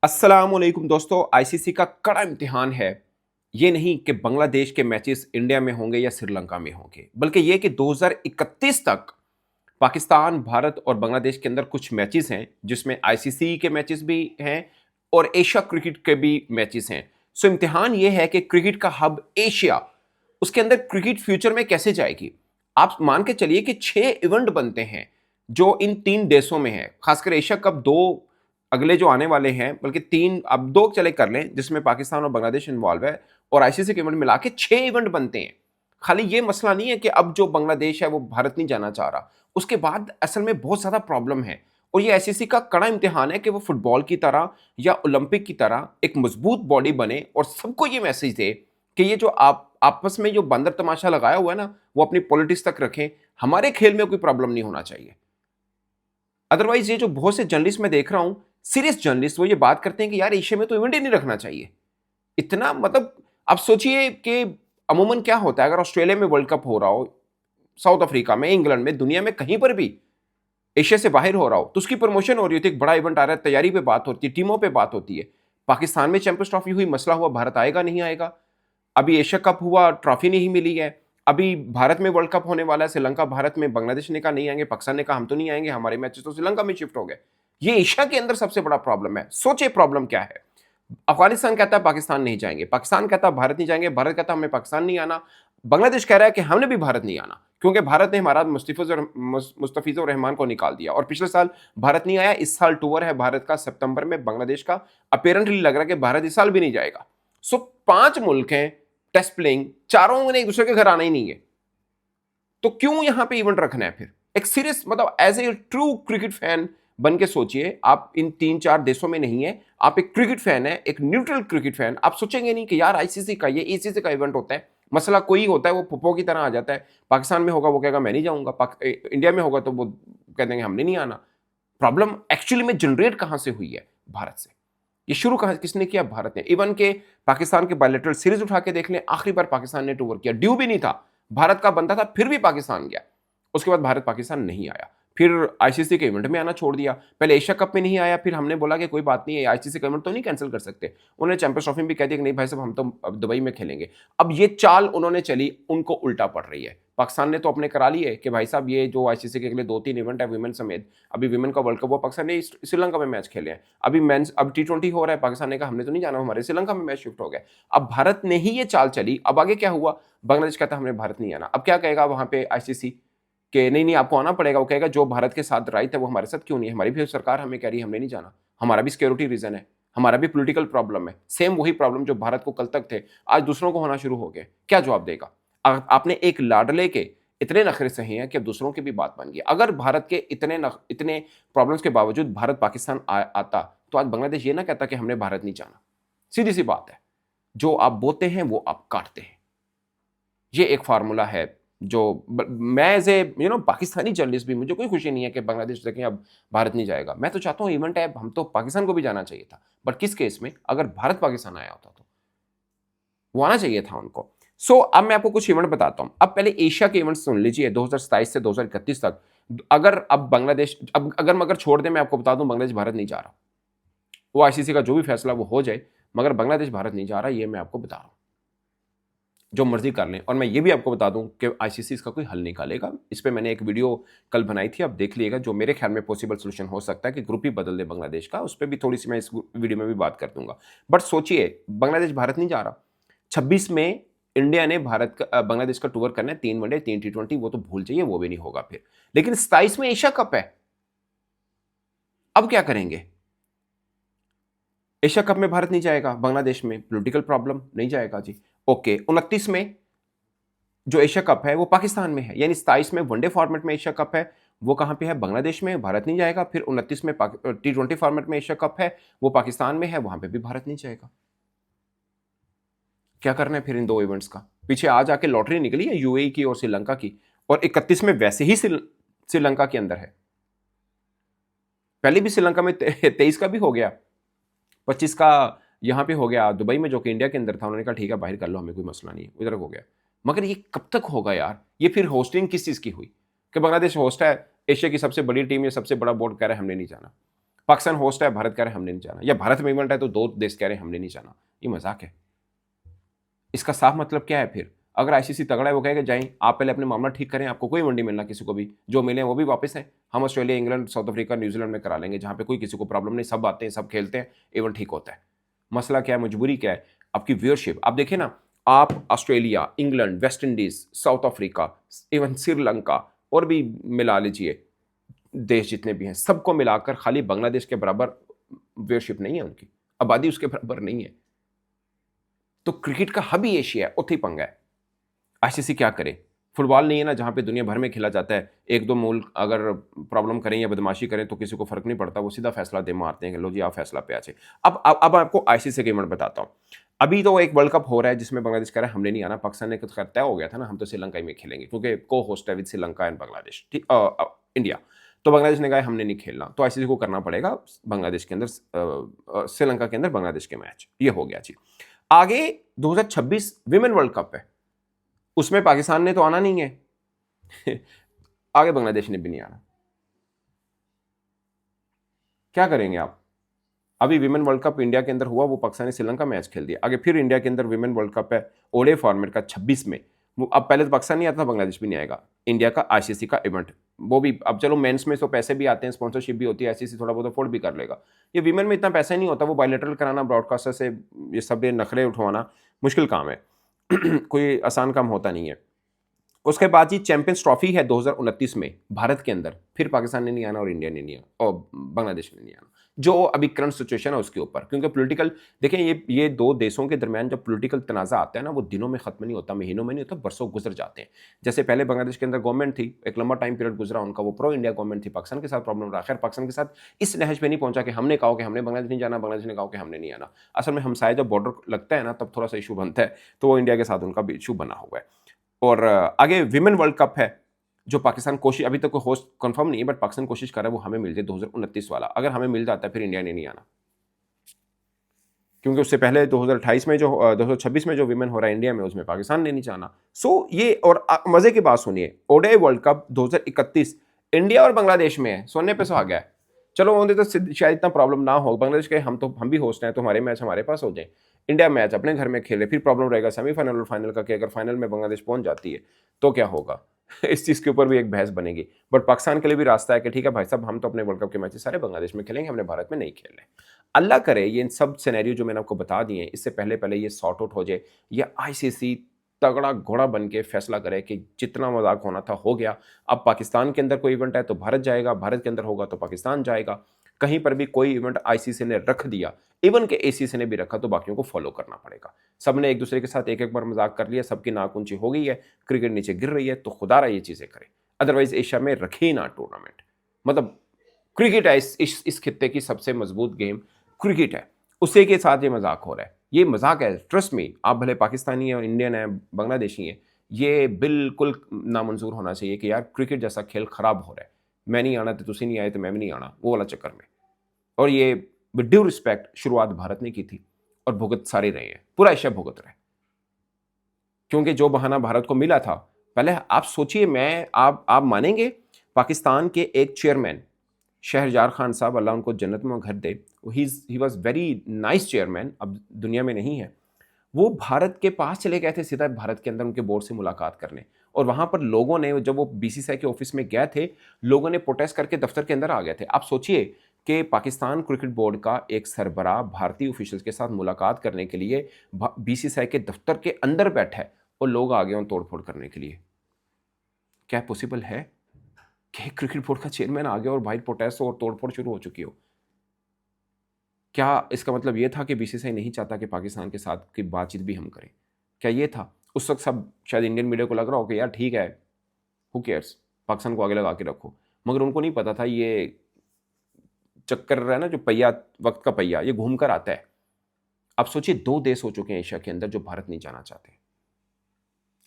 अस्सलामुअलैकुम दोस्तों, आईसीसी का कड़ा इम्तिहान है। ये नहीं कि बांग्लादेश के मैचेस इंडिया में होंगे या श्रीलंका में होंगे, बल्कि ये कि 2031 तक पाकिस्तान, भारत और बांग्लादेश के अंदर कुछ मैचेस हैं जिसमें आईसीसी के मैचेस भी हैं और एशिया क्रिकेट के भी मैचेस हैं। सो इम्तिहान ये है कि क्रिकेट का हब एशिया, उसके अंदर क्रिकेट फ्यूचर में कैसे जाएगी। आप मान के चलिए कि 6 इवेंट बनते हैं जो इन 3 देशों में है। खासकर एशिया कप 2 अगले जो आने वाले हैं, बल्कि 3 अब 2 चले कर लें जिसमें पाकिस्तान और बांग्लादेश इन्वॉल्व है, और आईसीसी के इवेंट मिला के 6 इवेंट बनते हैं। खाली ये मसला नहीं है कि अब जो बांग्लादेश है वो भारत नहीं जाना चाह रहा, उसके बाद असल में बहुत ज़्यादा प्रॉब्लम है। और ये आईसीसी का कड़ा इम्तिहान है कि वो फुटबॉल की तरह या ओलंपिक की तरह एक मजबूत बॉडी बने और सबको ये मैसेज दे कि ये जो आप आपस में जो बंदर तमाशा लगाया हुआ है ना, वो अपनी पॉलिटिक्स तक रखें। हमारे खेल में कोई प्रॉब्लम नहीं होना चाहिए। अदरवाइज ये जो बहुत से जर्नलिस्ट मैं देख रहा हूं, सीरियस जर्नलिस्ट, वो ये बात करते हैं कि यार एशिया में तो इवेंट ही नहीं रखना चाहिए। इतना मतलब आप सोचिए कि अमूमन क्या होता है अगर ऑस्ट्रेलिया में वर्ल्ड कप हो रहा हो, साउथ अफ्रीका में, इंग्लैंड में, दुनिया में कहीं पर भी एशिया से बाहर हो रहा हो, तो उसकी प्रमोशन हो रही होती है। एक बड़ा इवेंट आ रहा है, तैयारी पे बात होती है, टीमों पे बात होती है। पाकिस्तान में चैंपियंस ट्रॉफी हुई, मसला हुआ भारत आएगा नहीं आएगा। अभी एशिया कप हुआ, ट्रॉफी नहीं मिली है। अभी भारत में वर्ल्ड कप होने वाला है, श्रीलंका भारत में, बांग्लादेश ने कहा नहीं आएंगे, पाकिस्तान ने कहा हम तो नहीं आएंगे, हमारे मैचेस तो श्रीलंका में शिफ्ट हो गए। ये एशिया के अंदर सबसे बड़ा प्रॉब्लम है। सोचे प्रॉब्लम क्या है। अफगानिस्तान कहता है पाकिस्तान नहीं जाएंगे, पाकिस्तान कहता है भारत नहीं जाएंगे, भारत कहता है हमें पाकिस्तान नहीं आना, बांग्लादेश कह रहा है कि हमने भी भारत नहीं आना क्योंकि भारत ने हमारा मुस्तफिजुर रहमान को निकाल दिया। और पिछले साल भारत नहीं आया, इस साल टूर है भारत का सितंबर में बांग्लादेश का। अपेरेंटली लग रहा है कि भारत इस साल भी नहीं जाएगा। सो 5 मुल्क हैं टेस्ट प्लेइंग, चारों ने एक दूसरे के घर आना ही नहीं है, तो क्यों यहां पे इवेंट रखना है फिर। एक सीरियस मतलब as a true cricket fan बन के सोचिए, आप इन 3-4 देशों में नहीं है, आप एक क्रिकेट फैन है, एक न्यूट्रल क्रिकेट फैन, आप सोचेंगे नहीं कि यार आईसीसी का ये एसीसी का इवेंट होता है, मसला कोई होता है वो पुप्पो की तरह आ जाता है। पाकिस्तान में होगा वो कहेगा मैं नहीं जाऊंगा, इंडिया में होगा तो वो कह देंगे हमने नहीं आना। प्रॉब्लम एक्चुअली में जनरेट कहां से हुई है, भारत से। ये शुरू कहां किसने किया, भारत ने। इवन के पाकिस्तान के बायलैटरल सीरीज उठा के देख लें, आखिरी बार पाकिस्तान ने टूर किया, ड्यू भी नहीं था, भारत का बनता था, फिर भी पाकिस्तान गया। उसके बाद भारत पाकिस्तान नहीं आया, फिर आईसीसी के इवेंट में आना छोड़ दिया। पहले एशिया कप में नहीं आया, फिर हमने बोला कि कोई बात नहीं है, आईसीसी का इवेंट तो नहीं कैंसिल कर सकते। उन्होंने चैंपियंस ट्रॉफी में भी कह दिया कि नहीं भाई साहब हम तो अब दुबई में खेलेंगे। अब ये चाल उन्होंने चली, उनको उल्टा पड़ रही है। पाकिस्तान ने तो अपने करा लिए कि भाई साहब ये जो आईसीसी के अगले 2-3 इवेंट है विमेन समेत, अभी विमेन का वर्ल्ड कप हुआ, पाकिस्तान ने श्रीलंका में मैच खेले हैं। अभी मेंस अब टी20 हो रहा है, पाकिस्तान ने कहा हमने तो नहीं जाना, हमारे श्रीलंका में मैच शिफ्ट हो गया। अब भारत ने ही ये चाल चली। अब आगे क्या हुआ, बांग्लादेश कहता हमने भारत नहीं आना। अब क्या कहेगा वहां पे आईसीसी कि नहीं नहीं आपको आना पड़ेगा। वो कहेगा जो भारत के साथ राइट है वो हमारे साथ क्यों नहीं है, हमारी भी सरकार हमें कह रही है हमने नहीं जाना, हमारा भी सिक्योरिटी रीजन है, हमारा भी पॉलिटिकल प्रॉब्लम है। सेम वही प्रॉब्लम जो भारत को कल तक थे आज दूसरों को होना शुरू हो गए। क्या जवाब देगा। आपने एक लाडले के इतने नखरे सही हैं कि अब दूसरों की भी बात बन गई। अगर भारत के इतने प्रॉब्लम्स के बावजूद भारत पाकिस्तान आता तो आज बांग्लादेश ये ना कहता कि हमने भारत नहीं जाना। सीधी सी बात है, जो आप बोते हैं वो आप काटते हैं। ये एक फार्मूला है जो मैं एज ए पाकिस्तानी जर्नलिस्ट भी मुझे कोई खुशी नहीं है कि बांग्लादेश देखें अब भारत नहीं जाएगा। मैं तो चाहता हूँ इवेंट है, हम तो पाकिस्तान को भी जाना चाहिए था, बट किस केस में, अगर भारत पाकिस्तान आया होता तो वो आना चाहिए था उनको। अब मैं आपको कुछ इवेंट बताता हूं। अब पहले एशिया के इवेंट सुन लीजिए 2027 से 2031 तक। अगर अब बांग्लादेश अब अगर मगर छोड़ दें, मैं आपको बता दूं बांग्लादेश भारत नहीं जा रहा। वो आईसीसी का जो भी फैसला वो हो जाए, मगर बांग्लादेश भारत नहीं जा रहा, ये मैं आपको बता रहा हूं। जो मर्जी कर लें। और मैं ये भी आपको बता दूं कि आईसीसी इसका कोई हल निकालेगा। इस पर मैंने एक वीडियो कल बनाई थी, आप देख लीजिएगा। जो मेरे ख्याल में पॉसिबल सोल्यूशन हो सकता है कि ग्रुप ही बदल दे बांग्लादेश का, उस पर भी थोड़ी सी मैं इस वीडियो में भी बात कर दूंगा। बट सोचिए बांग्लादेश भारत नहीं जा रहा। 26 में इंडिया ने बांग्लादेश का टूर करना है, 3 वनडे 3 टी20, वो तो भूल जाइए, वो भी नहीं होगा फिर। लेकिन 27 में एशिया कप है, अब क्या करेंगे। एशिया कप में भारत नहीं जाएगा, बांग्लादेश में पॉलिटिकल प्रॉब्लम, नहीं जाएगा जी। ओके, 29 में जो एशिया कप है वो पाकिस्तान में है, यानी 27 में वनडे फॉर्मेट में एशिया कप है, वो कहां पे है, बांग्लादेश में, भारत नहीं जाएगा। फिर 29 में टी20 फॉर्मेट में एशिया कप है, वो पाकिस्तान में है, वहां पे भी भारत नहीं जाएगा। क्या करना है फिर इन 2 इवेंट्स का। पीछे आज आके लॉटरी निकली है यूएई की और श्रीलंका की, और 31 में वैसे ही श्रीलंका के अंदर है। पहले भी श्रीलंका में 23 का भी हो गया, 25 का यहां पे हो गया दुबई में, जो कि इंडिया के अंदर था। उन्होंने कहा ठीक है बाहर कर लो, हमें कोई मसला नहीं है, इधर हो गया। मगर ये कब तक होगा यार। ये फिर होस्टिंग किस चीज की हुई कि बांग्लादेश होस्ट है, एशिया की सबसे बड़ी टीम या सबसे बड़ा बोर्ड कह रहा है हमने नहीं जाना। पाकिस्तान होस्ट है, भारत कह रहे हैं हमने नहीं जाना, या भारत में इवेंट है तो दो देश कह रहे हैं हमने नहीं जाना। ये मजाक है। इसका साफ मतलब क्या है फिर? अगर आईसीसी तगड़ा है वो कहेगा जाएं, आप पहले अपने मामला ठीक करें, आपको कोई मंडी मिलना किसी को भी, जो मिले वो भी वापस है, हम Australia, England, south Africa, New Zealand में करा लेंगे, जहां पे कोई किसी को प्रॉब्लम नहीं, सब आते हैं, सब खेलते हैं, इवेंट ठीक होता है। मसला क्या है, मजबूरी क्या है? आपकी व्यूअरशिप। आप देखिए ना, आप Australia, England, West Indies, south Africa, even Sri Lanka, और भी मिला लीजिए देश जितने भी हैं, सबको मिलाकर खाली बांग्लादेश के बराबर व्यूअरशिप नहीं है उनकी, आबादी उसके बराबर नहीं है। तो क्रिकेट का हब ही एशिया है, उत्थे ही पंगा है। आईसीसी क्या करे? फुटबॉल नहीं है ना, जहां पे दुनिया भर में खेला जाता है, एक दो मुल्क अगर प्रॉब्लम करें या बदमाशी करें तो किसी को फर्क नहीं पड़ता, वो सीधा फैसला दे मारते हैं कि लो जी आप फैसला पे आ जाए। अब आपको आईसीसी के इवेंट बताता हूं। अभी तो एक वर्ल्ड कप हो रहा है जिसमें बांग्लादेश कह रहा है हमने नहीं आना, पाकिस्तान ने तो तय हो गया था ना, हम तो श्रीलंका में खेलेंगे क्योंकि को होस्ट है विद श्रीलंका एंड बांग्लादेश, ठीक, इंडिया। तो बांग्लादेश ने कहा हमने नहीं खेलना, तो आईसीसी को करना पड़ेगा बांग्लादेश के अंदर, श्रीलंका के अंदर बांग्लादेश के मैच। ये हो गया जी। आगे 2026 विमेन वर्ल्ड कप है, उसमें पाकिस्तान ने तो आना नहीं है आगे बांग्लादेश ने भी नहीं आना। क्या करेंगे आप? अभी विमेन वर्ल्ड कप इंडिया के अंदर हुआ, वो पाकिस्तान ने श्रीलंका मैच खेल दिया। आगे फिर इंडिया के अंदर विमेन वर्ल्ड कप है ओडे फॉर्मेट का 26 में। अब पहले तो पाकिस्तान नहीं आता, बांग्लादेश भी नहीं आएगा। इंडिया का आईसीसी का इवेंट, वो भी अब चलो मेंस में तो पैसे भी आते हैं, स्पॉन्सरशिप भी होती है, आईसीसी थोड़ा बहुत अफोर्ड भी कर लेगा। ये विमेन में इतना पैसा नहीं होता, वो बायलैटरल कराना, ब्रॉडकास्टर से ये सब नखरे उठवाना मुश्किल काम है कोई आसान काम होता नहीं है। उसके बाद जी चैंपियंस ट्रॉफी है 2029 में भारत के अंदर, फिर पाकिस्तान ने नहीं आना और इंडिया ने नहीं आना और बांग्लादेश ने नहीं आना, जो अभी करंट सिचुएशन है उसके ऊपर। क्योंकि पॉलिटिकल, देखें ये दो देशों के दरमियान जब पॉलिटिकल तनाज़ा आता है ना, वो दिनों में खत्म नहीं होता, महीनों में नहीं होता, बरसों गुजर जाते हैं। जैसे पहले बांग्लादेश के अंदर गवर्नमेंट थी, एक लंबा टाइम पीरियड गुजरा उनका, वो प्रो इंडिया गवर्नमेंट थी, पाकिस्तान के साथ प्रॉब्लम रहा। खैर पाकिस्तान के साथ इस नहज पे नहीं पहुंचा कि हमने कहा कि हमने बांग्लादेश नहीं जाना, बांग्लादेश ने कहा कि हमने नहीं आना। असल में हमसाया जब बॉर्डर लगता है ना, तब थोड़ा सा इशू बनता है, तो वो इंडिया के साथ उनका भी इशू बना हुआ है। और आगे विमेन वर्ल्ड कप है, जो पाकिस्तान कोशिश, अभी तक कोई होस्ट कंफर्म नहीं है, बट पाकिस्तान कोशिश कर रहा है वो हमें मिल जाए 2029 वाला। अगर हमें मिल जाता है फिर इंडिया ने नहीं आना, क्योंकि उससे पहले 2028 में जो 2026 में जो विमेन हो रहा है इंडिया में, उसमें पाकिस्तान ने नहीं जाना। सो ये, और मजे की बात सुनिए, ओडीआई वर्ल्ड कप 2031 इंडिया और बांग्लादेश में है, सोने पे सुहागा है। चलो उन्हें तो शायद इतना प्रॉब्लम ना हो, बांग्लादेश के हम भी होस्ट हैं तो हमारे मैच हमारे पास हो जाए, इंडिया मैच अपने घर में खेले, फिर प्रॉब्लम रहेगा सेमीफाइनल और फाइनल का कि अगर फाइनल में बांग्लादेश पहुंच जाती है तो क्या होगा इस चीज़ के ऊपर भी एक बहस बनेगी। बट पाकिस्तान के लिए भी रास्ता है कि ठीक है भाई साहब, हम तो अपने वर्ल्ड कप के मैचेस सारे बांग्लादेश में खेलेंगे, हमने भारत में नहीं खेलने। अल्लाह करे ये इन सब सिनेरियो जो मैंने आपको बता दिए इससे पहले पहले ये सॉर्ट आउट हो जाए, या आईसीसी तगड़ा घोड़ा बन के फैसला करे कि जितना मजाक होना था हो गया। अब पाकिस्तान के अंदर कोई इवेंट है तो भारत जाएगा, भारत के अंदर होगा तो पाकिस्तान जाएगा। कहीं पर भी कोई इवेंट आईसीसी ने रख दिया, इवन के एसीसी ने भी रखा, तो बाकियों को फॉलो करना पड़ेगा। सबने एक दूसरे के साथ एक एक बार मजाक कर लिया, सबकी नाक ऊंची हो गई है, क्रिकेट नीचे गिर रही है, तो खुदारा ये चीजें करे। अदरवाइज एशिया में रखे ही ना टूर्नामेंट। मतलब क्रिकेट है इस खित्ते की सबसे मजबूत गेम, क्रिकेट है, उसी के साथ ये मजाक हो रहा है। ये मजाक है, ट्रस्ट मी। आप भले पाकिस्तानी है, इंडियन है, बांग्लादेशी है, ये बिल्कुल नामंजूर होना चाहिए कि यार क्रिकेट जैसा खेल खराब हो रहा है, मैं नहीं आना तो तुसी नहीं आए तो मैं भी नहीं आना, वो वाला चक्कर में। और ये विद ड्यू रिस्पेक्ट शुरुआत भारत ने की थी और भुगत सारे रहे हैं, पूरा एशिया भुगत रहे, क्योंकि जो बहाना भारत को मिला था। पहले आप सोचिए, आप मानेंगे, पाकिस्तान के एक चेयरमैन शहरयार खान साहब, अल्लाह उनको जन्नत में घर दे, he was very nice chairman, अब दुनिया में नहीं है। वो भारत के पास चले गए थे सीधा, भारत के अंदर उनके बोर्ड से मुलाकात करने, और वहां पर लोगों ने, जब वो बीसीसीआई के ऑफिस में गए थे, लोगों ने प्रोटेस्ट करके दफ्तर के अंदर आ गए थे। आप सोचिए कि पाकिस्तान क्रिकेट बोर्ड का एक सरबराह भारतीय ऑफिशियल्स के साथ मुलाकात करने के लिए बीसीसीआई के दफ्तर के अंदर बैठा है, और लोग आ गए उन तोड़फोड़ करने के लिए। क्या पॉसिबल है कि क्रिकेट बोर्ड का चेयरमैन आ गया और भाई प्रोटेस्ट और तोड़फोड़ शुरू हो चुकी हो? क्या इसका मतलब ये था कि बीसीसीआई नहीं चाहता कि पाकिस्तान के साथ की बातचीत भी हम करें? क्या ये था? उस वक्त सब शायद इंडियन मीडिया को लग रहा हो कि यार ठीक है, हु केयर्स, पाकिस्तान को आगे लगा के रखो। मगर उनको नहीं पता था ये चक्कर रहा है ना, जो पहिया, वक्त का पहिया, ये घूम कर आता है। अब सोचिए, दो देश हो चुके हैं एशिया के अंदर जो भारत नहीं जाना चाहते।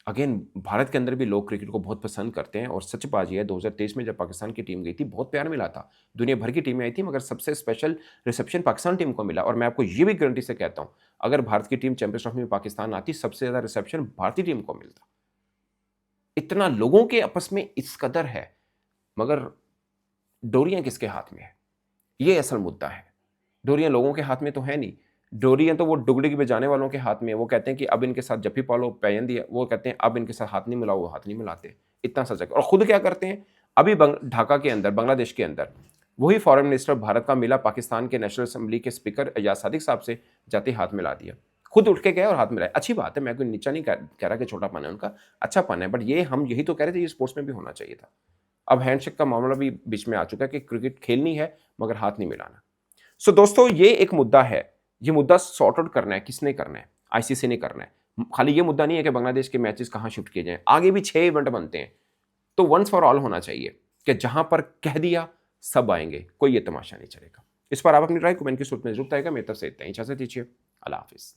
अगेन, भारत के अंदर भी लोग क्रिकेट को बहुत पसंद करते हैं, और सच बात यह है 2023 में जब पाकिस्तान की टीम गई थी, बहुत प्यार मिला था, दुनिया भर की टीमें आई थी, मगर सबसे स्पेशल रिसेप्शन पाकिस्तान टीम को मिला। और मैं आपको ये भी गारंटी से कहता हूं, अगर भारत की टीम चैंपियंस ट्रॉफी में पाकिस्तान आती, सबसे ज्यादा रिसेप्शन भारतीय टीम को मिलता। इतना लोगों के आपस में इस कदर है, मगर डोरियां किसके हाथ में है? ये असल मुद्दा है। डोरियां लोगों के हाथ में तो है नहीं, डोरियां तो वो डुगडुगी बजाने वालों के हाथ में है। वो कहते हैं कि अब इनके साथ जप्पी पालो पैन दिया, वो कहते हैं अब इनके साथ हाथ नहीं मिलाओ, वो हाथ नहीं मिलाते। इतना सा जगह, और खुद क्या करते हैं, अभी ढाका के अंदर, बांग्लादेश के अंदर वही फॉरेन मिनिस्टर भारत का मिला पाकिस्तान के नेशनल असेंबली के स्पीकर एजाज सादिक साहब से, जाते हाथ मिला दिया, खुद उठ के गए और हाथ मिलाए। अच्छी बात है, मैं कोई नीचा नहीं कह रहा कि छोटापन है उनका, अच्छापन है, बट ये हम यही तो कह रहे थे, ये स्पोर्ट्स में भी होना चाहिए था। अब हैंडशेक का मामला भी बीच में आ चुका है कि क्रिकेट खेलनी है मगर हाथ नहीं मिलाना। सो दोस्तों, ये एक मुद्दा है, ये मुद्दा सॉर्ट आउट करना है। किसने करना है? आईसीसी ने करना है। खाली ये मुद्दा नहीं है कि बांग्लादेश के मैचेस कहाँ शिफ्ट किए जाएं, आगे भी 6 इवेंट बनते हैं, तो वंस फॉर ऑल होना चाहिए कि जहां पर कह दिया सब आएंगे, कोई ये तमाशा नहीं चलेगा। इस पर आप अपनी राय कमेंट की सूरत में जरूर बताएगा। मेरी तरफ से इतना ही, इजाजत दीजिए, अल्लाह हाफिज।